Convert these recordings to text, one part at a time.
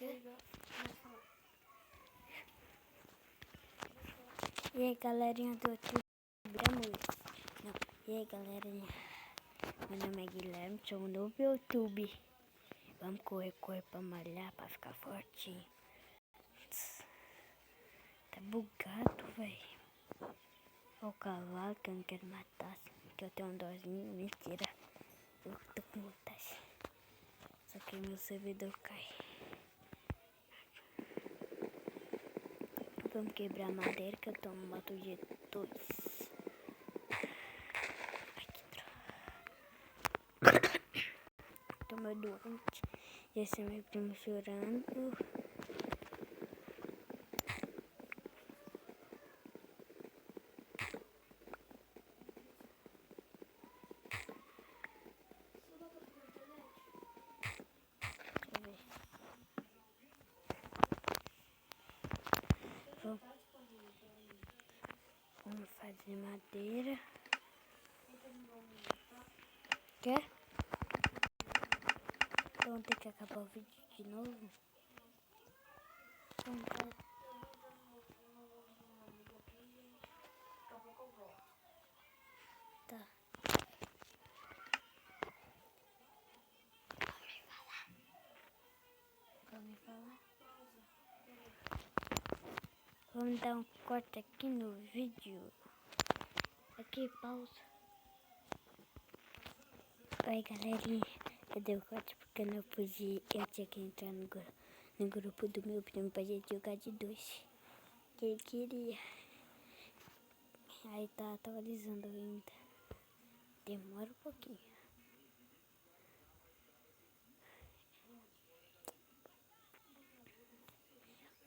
E aí, galerinha do YouTube, E aí, galerinha, meu nome é Guilherme, sou um novo YouTube. Vamos correr pra malhar, pra ficar fortinho. Tá bugado, velho. Olha o cavalo que eu não quero matar, que eu tenho um dorzinho. Mentira, eu tô com vontade. Só que meu servidor cai. Vamos quebrar madeira que eu tô no moto G2. Ai, que droga. Tô meio doente. Esse é meu primo chorando. Vamos fazer madeira. Quer? Vamos ter que acabar o vídeo de novo. Vamos fazer. Tá. Vamos falar. Vamos dar um corte aqui no vídeo. Aqui, pausa. Oi, galerinha. Eu dei o corte porque eu não podia. Eu tinha que entrar no grupo do meu primo pra gente jogar de 2. Que ele queria. Aí tá atualizando ainda. Demora um pouquinho.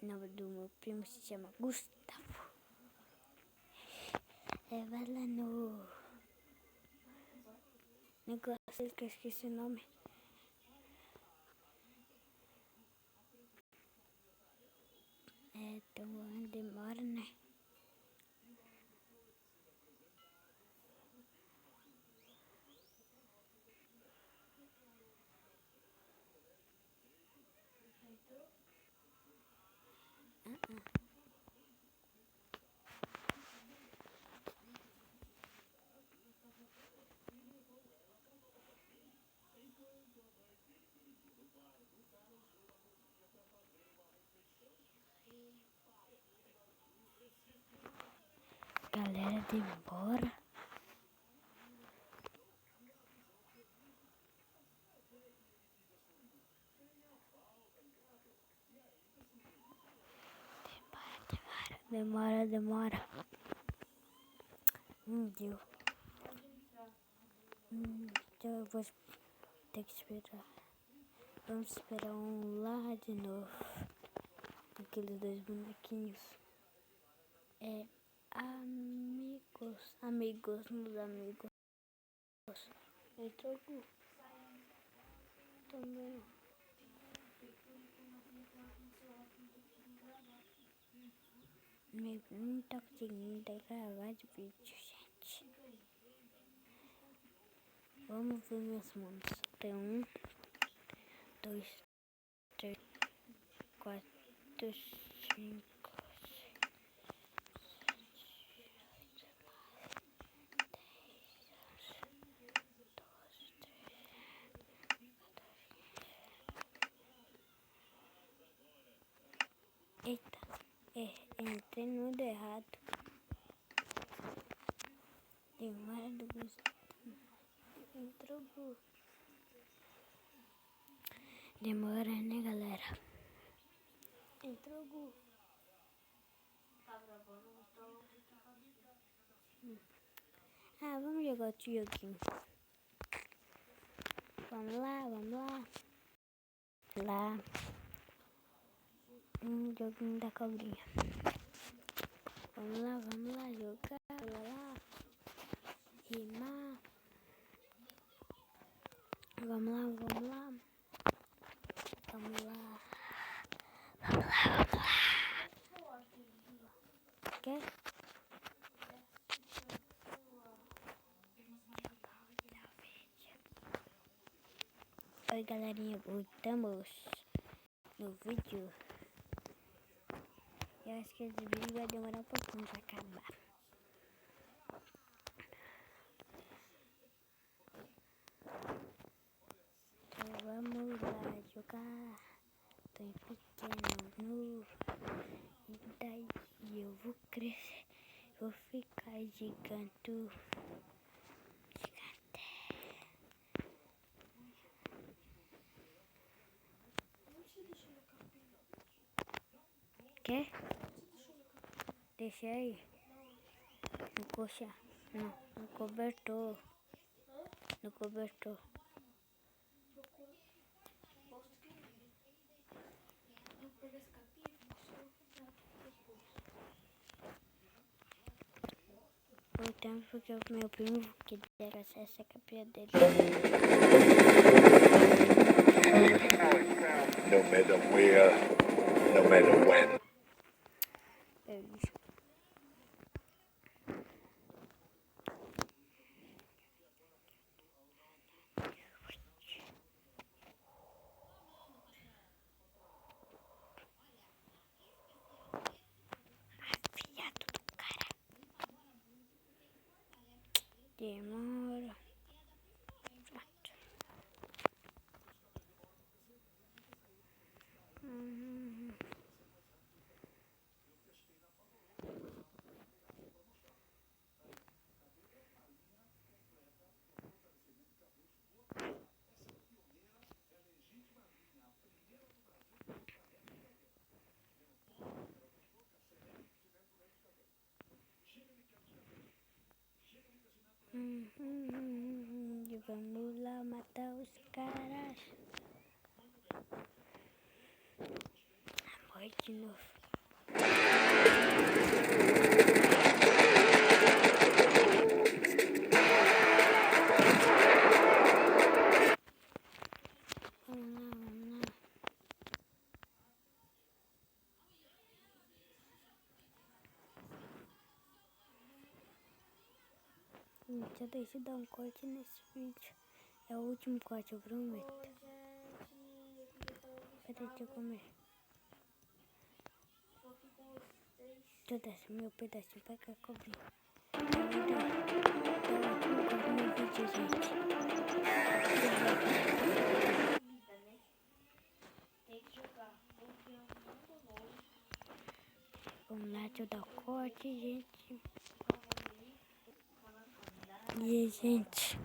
O nome do meu primo se chama Gustavo. Vai lá no negócio que eu esqueci o nome. Então demora, né? Galera, demora. Demora. Deu. Então eu vou ter que esperar. Vamos esperar um lá de novo. Aqueles 2 bonequinhos. Amigos, meus amigos. Entrou também. Não tá conseguindo gravar de vídeo, gente. Vamos ver meus mundos. Tem 1, 2, 3, 4, 5, 6, 7, 8, 9, 10, 11, 12, 13. Eita, entrei no mundo errado. Demora do Gustavo. Entrou. Demora, né, galera? Entrou. Tá gravando, vamos jogar outro joguinho. Vamos lá. Lá. Joguinho da cobrinha. Vamos lá jogar. Lá. Rimar. Vamos lá. Quer? Oi, galerinha, voltamos. no vídeo. Eu acho que esse vídeo vai demorar um pouquinho pra acabar. Então vamos lá jogar. Tô em pequeno novo. E daí eu vou crescer. Vou ficar gigante. Quer? Deixa aí. No colchão. Não, no cobertor. No cobertor. O tempo porque o meu primo que der acesso à capinha dele. No matter where, no matter when. É isso. Afiado do cara. Demora. Pronto. E vamos lá matar os caras. Morre de novo. Vamos lá. Já deixa eu dar um corte nesse vídeo. É o último corte, eu prometo. Peraí, deixa eu comer. Deixa eu dar esse meu pedacinho pra cá cobrir. É o último corte no vídeo, gente. Vamos lá, deixa eu dar o corte, gente. E, gente,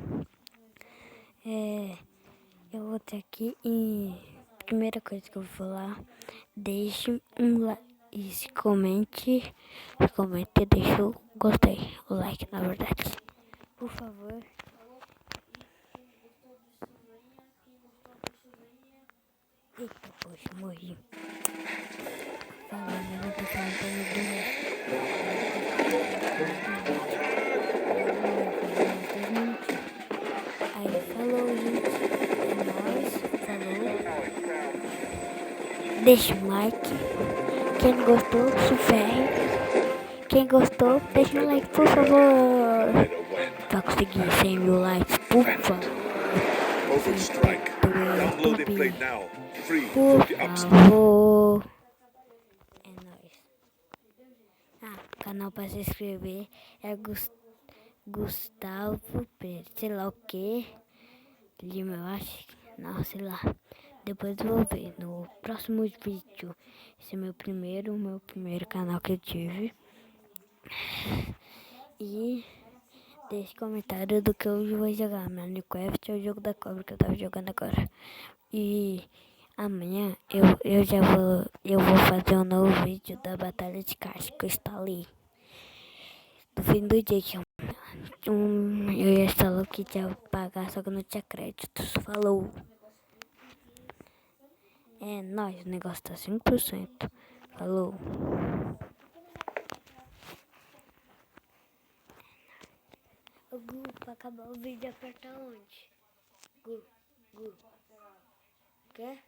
eu vou ter aqui e primeira coisa que eu vou falar, deixe um like e se comente e deixe o gostei, o like na verdade, por favor. Eita, poxa, morri. Falando, eu não tô falando pra me dormir. Aí, falou, gente. É nóis. Falou. Deixa o like. Quem não gostou, se ferre. Quem gostou, deixa um like, por favor. Pra conseguir 100 mil likes, por favor. Over strike. Download and play now. Free Por from the App Store. favor. É nóis. Canal pra se inscrever é Gustavo Pedro, sei lá o que. Lima, eu acho. Não, sei lá. Depois eu vou ver no próximo vídeo. Esse é meu primeiro canal que eu tive. E deixe comentário do que eu vou jogar. Minecraft é o jogo da cobra que eu tava jogando agora. E amanhã eu vou fazer um novo vídeo da batalha de caixa que eu instalei. No fim do dia eu ia instalou que tinha pagar, só que não tinha créditos. Falou. É nóis, o negócio tá 5%. Falou. O Gu, pra acabar o vídeo, aperta onde? Gu. Quer?